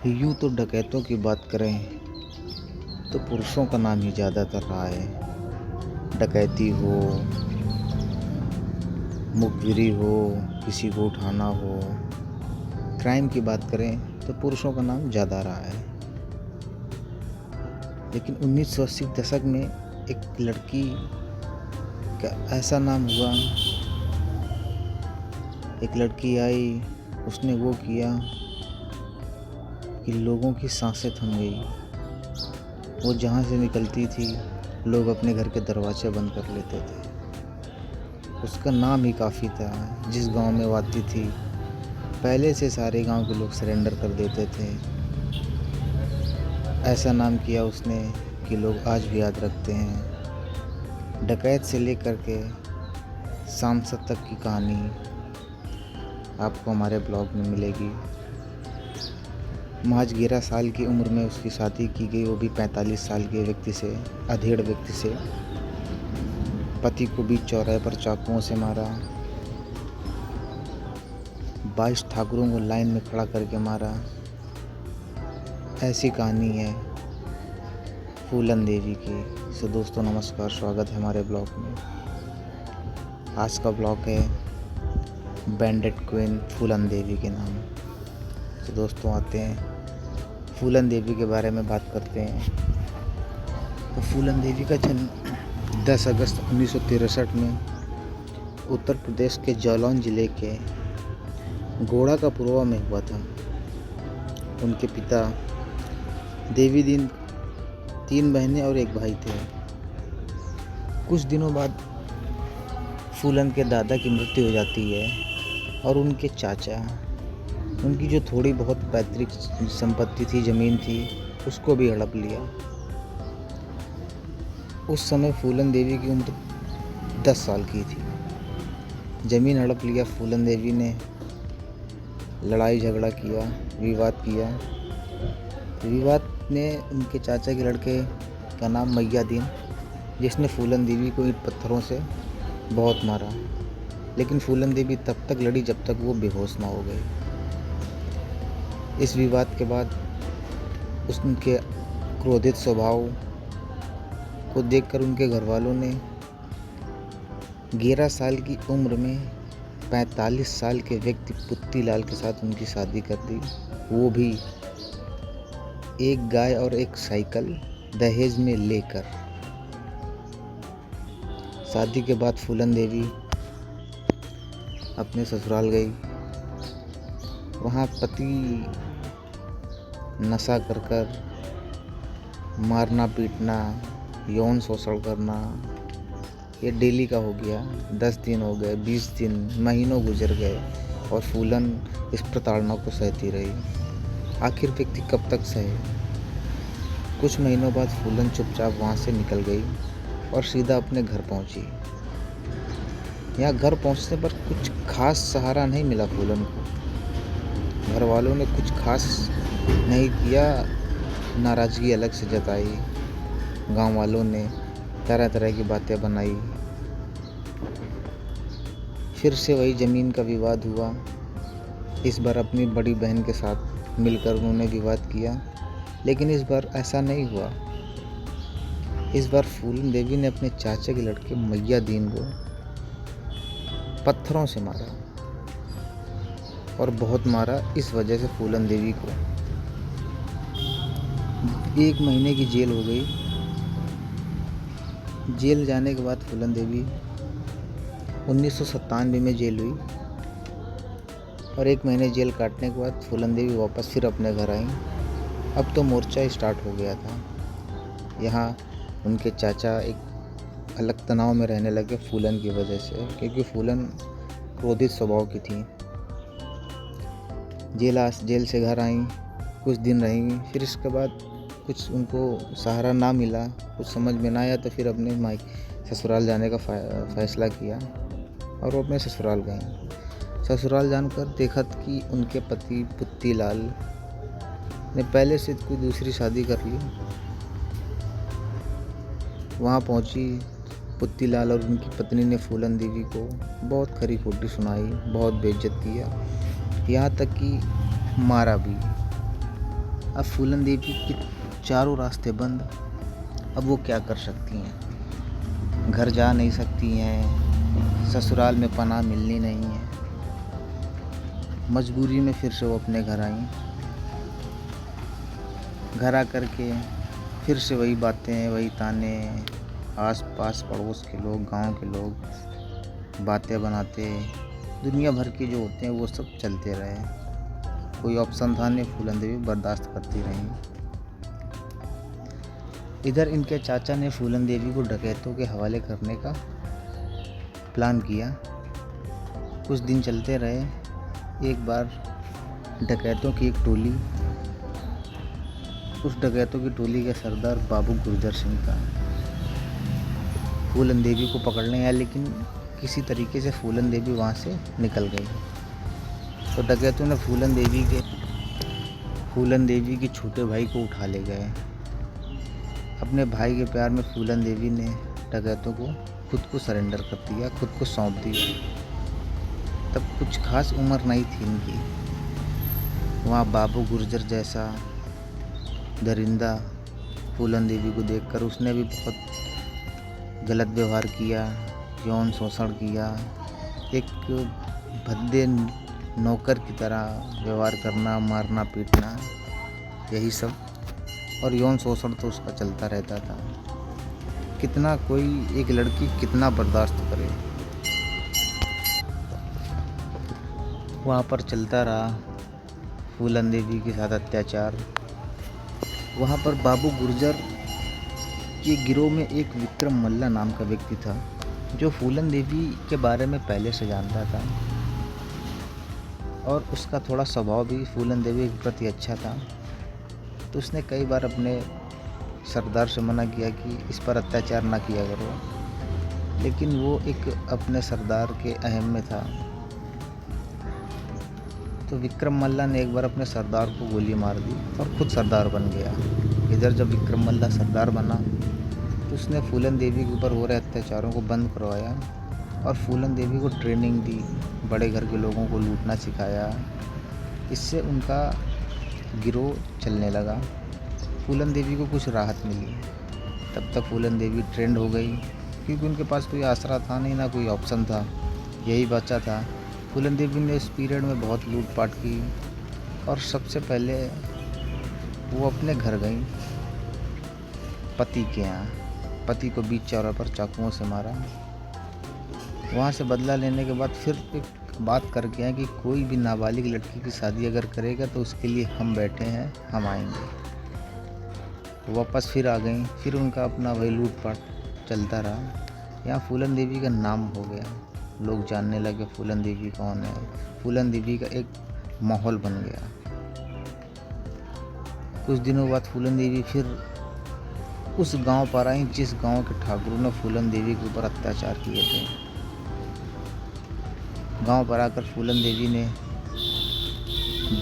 यूँ तो डकैतों की बात करें तो पुरुषों का नाम ही ज़्यादातर रहा है। डकैती हो, मुखबिरी हो, किसी को उठाना हो, क्राइम की बात करें तो पुरुषों का नाम ज़्यादा रहा है। लेकिन 1980 के दशक में एक लड़की का ऐसा नाम हुआ, एक लड़की आई, उसने वो किया कि लोगों की सांसें थम गई। वो जहाँ से निकलती थी, लोग अपने घर के दरवाजे बंद कर लेते थे। उसका नाम ही काफ़ी था। जिस गांव में वो आती थी, पहले से सारे गांव के लोग सरेंडर कर देते थे। ऐसा नाम किया उसने कि लोग आज भी याद रखते हैं। डकैत से लेकर के सांसद तक की कहानी आपको हमारे ब्लॉग में मिलेगी। महज 11 साल की उम्र में उसकी शादी की गई, वो भी 45 साल के व्यक्ति से, अधेड़ व्यक्ति से। पति को बीच चौराहे पर चाकुओं से मारा, 22 ठाकुरों को लाइन में खड़ा करके मारा। ऐसी कहानी है फूलन देवी की। सो दोस्तों नमस्कार, स्वागत है हमारे ब्लॉग में। आज का ब्लॉग है बैंडेड क्वीन फूलन देवी के नाम। तो दोस्तों आते हैं फूलन देवी के बारे में बात करते हैं। तो फूलन देवी का जन्म 10 अगस्त 1963 में उत्तर प्रदेश के जालौन जिले के गोड़ा का पुरवा में हुआ था। उनके पिता देवी दीन, 3 बहनें और 1 भाई थे। कुछ दिनों बाद फूलन के दादा की मृत्यु हो जाती है और उनके चाचा, उनकी जो थोड़ी बहुत पैतृक संपत्ति थी, ज़मीन थी, उसको भी हड़प लिया। उस समय फूलन देवी की उम्र 10 साल की थी। ज़मीन हड़प लिया फूलन देवी ने, लड़ाई झगड़ा किया, विवाद किया। विवाद ने उनके चाचा के लड़के का नाम मैया दीन, जिसने फूलन देवी को ईंट पत्थरों से बहुत मारा। लेकिन फूलन देवी तब तक लड़ी जब तक वो बेहोश ना हो गई। इस विवाद के बाद उनके क्रोधित स्वभाव को देखकर उनके घर वालों ने 11 साल की उम्र में 45 साल के व्यक्ति पुत्ती लाल के साथ उनकी शादी कर दी। वो भी 1 गाय और 1 साइकिल दहेज में लेकर। शादी के बाद फूलन देवी अपने ससुराल गई। वहाँ पति नशा कर मारना पीटना, यौन शोषण करना, ये डेली का हो गया। 10 दिन हो गए, 20 दिन, महीनों गुजर गए और फूलन इस प्रताड़ना को सहती रही। आखिर व्यक्ति कब तक सहे। कुछ महीनों बाद फूलन चुपचाप वहाँ से निकल गई और सीधा अपने घर पहुँची। यहाँ घर पहुँचने पर कुछ खास सहारा नहीं मिला फूलन को। घर वालों ने कुछ खास नहीं किया, नाराज़गी अलग से जताई। गांव वालों ने तरह तरह की बातें बनाई। फिर से वही ज़मीन का विवाद हुआ। इस बार अपनी बड़ी बहन के साथ मिलकर उन्होंने विवाद किया, लेकिन इस बार ऐसा नहीं हुआ। इस बार फूलन देवी ने अपने चाचा के लड़के मैया दीन को पत्थरों से मारा और बहुत मारा। इस वजह से फूलन देवी को 1 महीने की जेल हो गई। जेल जाने के बाद फूलन देवी 1997 में जेल हुई और 1 महीने जेल काटने के बाद फूलन देवी वापस फिर अपने घर आई। अब तो मोर्चा स्टार्ट हो गया था। यहाँ उनके चाचा एक अलग तनाव में रहने लगे फूलन की वजह से, क्योंकि फूलन क्रोधित स्वभाव की थी। जेल से घर आई, कुछ दिन रही। फिर इसके बाद कुछ उनको सहारा ना मिला, कुछ समझ में ना आया, तो फिर अपने ससुराल जाने का फैसला किया और वो अपने ससुराल गए। ससुराल जानकर देखा कि उनके पति पुत्ती लाल ने पहले से कोई दूसरी शादी कर ली। वहाँ पहुँची पुत्ती लाल और उनकी पत्नी ने फूलन देवी को बहुत खरी खोटी सुनाई, बहुत बेइज्जत किया, यहाँ तक कि मारा भी। अब फूलन देवी के चारों रास्ते बंद। अब वो क्या कर सकती हैं? घर जा नहीं सकती हैं, ससुराल में पनाह मिलनी नहीं है। मजबूरी में फिर से वो अपने घर आई। घर आकर के फिर से वही बातें, वही ताने, आस पास पड़ोस के लोग, गांव के लोग बातें बनाते, दुनिया भर के जो होते हैं वो सब चलते रहे। कोई ऑप्शन था नहीं, फूलन देवी बर्दाश्त करती रही। इधर इनके चाचा ने फूलन देवी को डकैतों के हवाले करने का प्लान किया। कुछ दिन चलते रहे। एक बार डकैतों की एक टोली, उस डकैतों की टोली के सरदार बाबू गुर्जर सिंह था, फूलन देवी को पकड़ने आया, लेकिन किसी तरीके से फूलन देवी वहाँ से निकल गई। तो डकैतों ने फूलन देवी के छोटे भाई को उठा ले गए। अपने भाई के प्यार में फूलन देवी ने डकैतों को खुद को सरेंडर कर दिया, खुद को सौंप दिया। तब कुछ खास उम्र नहीं थी इनकी। वहाँ बाबू गुर्जर जैसा दरिंदा फूलन देवी को देखकर उसने भी बहुत गलत व्यवहार किया, यौन शोषण किया, एक भद्दे नौकर की तरह व्यवहार करना, मारना पीटना, यही सब। और यौन शोषण तो उसका चलता रहता था। कितना कोई एक लड़की कितना बर्दाश्त करे, वहाँ पर चलता रहा फूलन देवी के साथ अत्याचार। वहाँ पर बाबू गुर्जर के गिरोह में एक विक्रम मल्ला नाम का व्यक्ति था, जो फूलन देवी के बारे में पहले से जानता था और उसका थोड़ा स्वभाव भी फूलन देवी के प्रति अच्छा था। तो उसने कई बार अपने सरदार से मना किया कि इस पर अत्याचार ना किया करो, लेकिन वो एक अपने सरदार के अहम में था। तो विक्रम मल्ला ने एक बार अपने सरदार को गोली मार दी और खुद सरदार बन गया। इधर जब विक्रम मल्ला सरदार बना तो उसने फूलन देवी के ऊपर हो रहे अत्याचारों को बंद करवाया और फूलन देवी को ट्रेनिंग दी, बड़े घर के लोगों को लूटना सिखाया। इससे उनका गिरोह चलने लगा। फूलन देवी को कुछ राहत मिली। तब तक फूलन देवी ट्रेंड हो गई, क्योंकि उनके पास कोई आसरा था नहीं, ना कोई ऑप्शन था, यही बचा था। फूलन देवी ने इस पीरियड में बहुत लूटपाट की और सबसे पहले वो अपने घर गई, पति के यहाँ। पति को बीच चौराहे पर चाकुओं से मारा। वहाँ से बदला लेने के बाद फिर एक बात करके आए कि कोई भी नाबालिग लड़की की शादी अगर करेगा तो उसके लिए हम बैठे हैं, हम आएंगे। वापस फिर आ गई। फिर उनका अपना वही लूटपाट चलता रहा। यहाँ फूलन देवी का नाम हो गया, लोग जानने लगे फूलन देवी कौन है। फूलन देवी का एक माहौल बन गया। कुछ दिनों बाद फूलन देवी फिर उस गांव पर आई जिस गांव के ठाकुरों ने फूलन देवी के ऊपर अत्याचार किए थे। गांव पर आकर फूलन देवी ने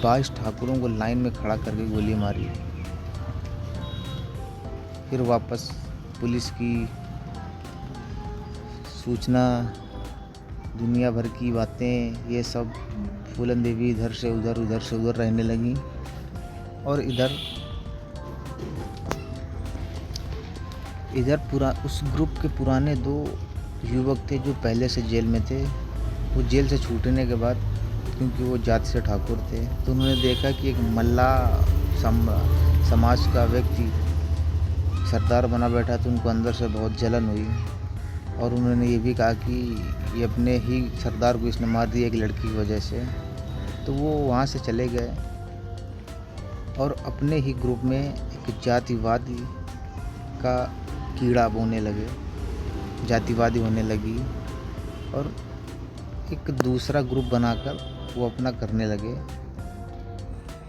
22 ठाकुरों को लाइन में खड़ा करके गोली मारी। फिर वापस पुलिस की सूचना, दुनिया भर की बातें, ये सब, फूलन देवी इधर से उधर, उधर से उधर रहने लगी। और इधर पूरा उस ग्रुप के पुराने 2 युवक थे जो पहले से जेल में थे। वो जेल से छूटने के बाद, क्योंकि वो जाति से ठाकुर थे, तो उन्होंने देखा कि एक मल्ला समाज का व्यक्ति सरदार बना बैठा, तो उनको अंदर से बहुत जलन हुई। और उन्होंने ये भी कहा कि ये अपने ही सरदार को इसने मार दिया एक लड़की की वजह से। तो वो वहाँ से चले गए और अपने ही ग्रुप में एक जातिवादी का कीड़ा बोने लगे, जातिवादी होने लगी और एक दूसरा ग्रुप बनाकर वो अपना करने लगे।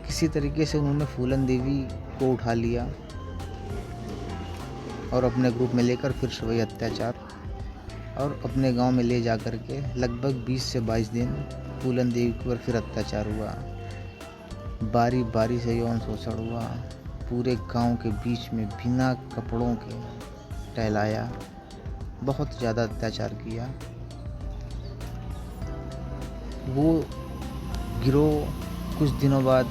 किसी तरीके से उन्होंने फूलन देवी को उठा लिया और अपने ग्रुप में लेकर फिर से वही अत्याचार, और अपने गांव में ले जा कर के लगभग 20 से 22 दिन फूलन देवी के ऊपर फिर अत्याचार हुआ। बारी बारी से यौन शोषण हुआ। पूरे गांव के बीच में बिना कपड़ों के टहलाया, बहुत ज़्यादा अत्याचार किया। वो गिरोह कुछ दिनों बाद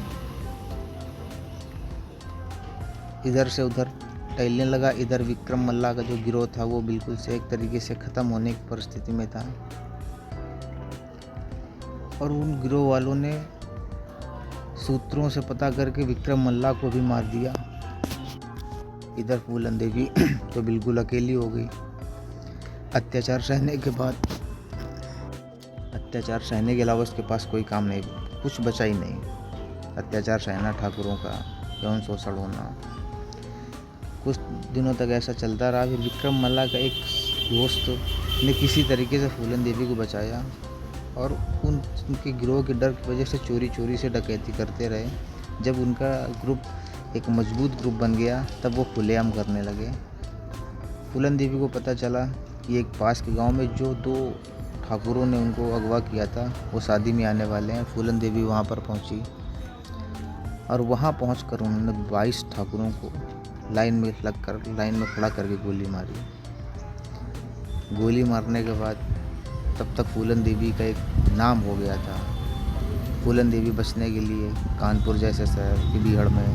इधर से उधर टहलने लगा। इधर विक्रम मल्ला का जो गिरोह था वो बिल्कुल से एक तरीके से ख़त्म होने की परिस्थिति में था और उन गिरोह वालों ने सूत्रों से पता करके विक्रम मल्ला को भी मार दिया। इधर फूलन देवी तो बिल्कुल अकेली हो गई। अत्याचार सहने के अलावा उसके पास कोई काम नहीं, कुछ बचा ही नहीं। अत्याचार सहना, ठाकुरों का यौन शोषण होना, कुछ दिनों तक ऐसा चलता रहा। फिर विक्रम मल्ला का एक दोस्त ने किसी तरीके से फूलन देवी को बचाया और उनके गिरोह के डर की वजह से चोरी से डकैती करते रहे। जब उनका ग्रुप एक मजबूत ग्रुप बन गया तब वो खुलेआम करने लगे। फूलन देवी को पता चला कि एक पास के गांव में जो 2 ठाकुरों ने उनको अगवा किया था वो शादी में आने वाले हैं। फूलन देवी वहां पर पहुंची और वहां पहुंचकर उन्होंने 22 ठाकुरों को लाइन में खड़ा करके गोली मारी। गोली मारने के बाद तब तक फूलन देवी का एक नाम हो गया था। फूलन देवी बचने के लिए कानपुर जैसे शहर की बीहड़ में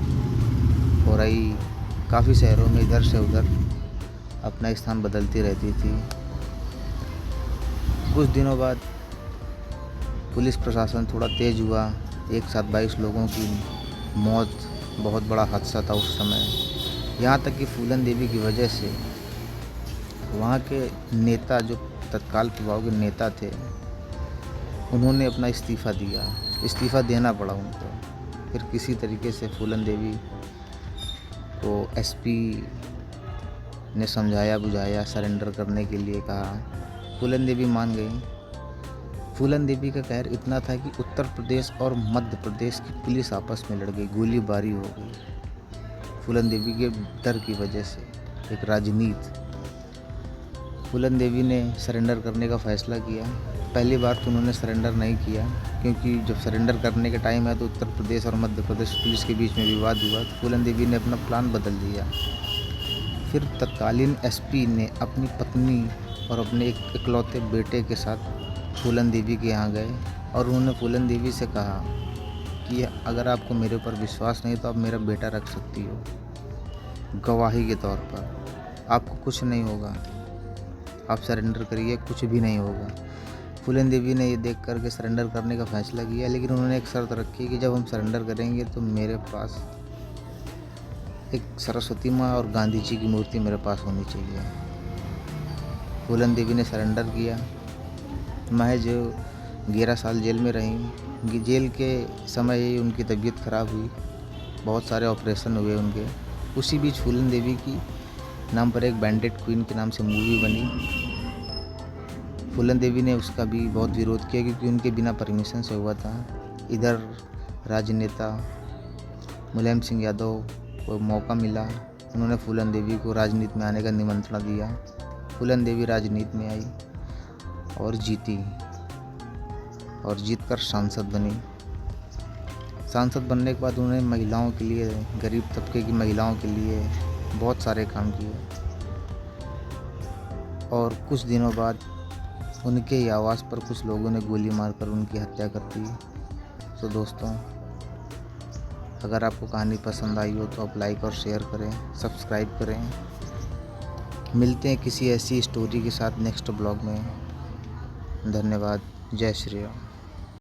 हो रही काफ़ी शहरों में इधर से उधर अपना स्थान बदलती रहती थी। कुछ दिनों बाद पुलिस प्रशासन थोड़ा तेज हुआ। एक साथ 22 लोगों की मौत बहुत बड़ा हादसा था उस समय। यहाँ तक कि फूलन देवी की वजह से वहाँ के नेता, जो तत्काल प्रभाव के नेता थे, उन्होंने अपना इस्तीफ़ा देना पड़ा उनको। फिर किसी तरीके से फूलन देवी को एसपी ने समझाया बुझाया, सरेंडर करने के लिए कहा। फूलन देवी मान गई। फूलन देवी का कहर इतना था कि उत्तर प्रदेश और मध्य प्रदेश की पुलिस आपस में लड़ गई, गोलीबारी हो गई फूलन देवी के डर की वजह से। एक राजनीति। फूलन देवी ने सरेंडर करने का फ़ैसला किया। पहली बार तो उन्होंने सरेंडर नहीं किया, क्योंकि जब सरेंडर करने का टाइम है तो उत्तर प्रदेश और मध्य प्रदेश पुलिस के बीच में विवाद हुआ। तो फूलन देवी ने अपना प्लान बदल दिया। फिर तत्कालीन एसपी ने अपनी पत्नी और अपने एक इकलौते बेटे के साथ फूलन देवी के यहाँ गए और उन्होंने फूलन देवी से कहा कि अगर आपको मेरे ऊपर विश्वास नहीं तो आप मेरा बेटा रख सकती हो गवाही के तौर पर। आपको कुछ नहीं होगा, आप सरेंडर करिए, कुछ भी नहीं होगा। फूलन देवी ने ये देख करके सरेंडर करने का फ़ैसला किया, लेकिन उन्होंने एक शर्त रखी कि जब हम सरेंडर करेंगे तो मेरे पास एक सरस्वती माँ और गांधी जी की मूर्ति मेरे पास होनी चाहिए। फूलन देवी ने सरेंडर किया। महज 11 साल जेल में रहीं। जेल के समय ही उनकी तबीयत ख़राब हुई, बहुत सारे ऑपरेशन हुए उनके। उसी बीच फूलन देवी की नाम पर एक बैंडेड क्वीन के नाम से मूवी बनी। फूलन देवी ने उसका भी बहुत विरोध किया, क्योंकि उनके बिना परमिशन से हुआ था। इधर राजनेता मुलायम सिंह यादव को मौका मिला, उन्होंने फूलन देवी को राजनीति में आने का निमंत्रण दिया। फूलन देवी राजनीति में आई और जीती, और जीतकर सांसद बनी। सांसद बनने के बाद उन्होंने महिलाओं के लिए, गरीब तबके की महिलाओं के लिए बहुत सारे काम किए। और कुछ दिनों बाद उनके ही आवास पर कुछ लोगों ने गोली मारकर उनकी हत्या कर दी। तो दोस्तों, अगर आपको कहानी पसंद आई हो तो आप लाइक और शेयर करें, सब्सक्राइब करें। मिलते हैं किसी ऐसी स्टोरी के साथ नेक्स्ट ब्लॉग में। धन्यवाद। जय श्री राम।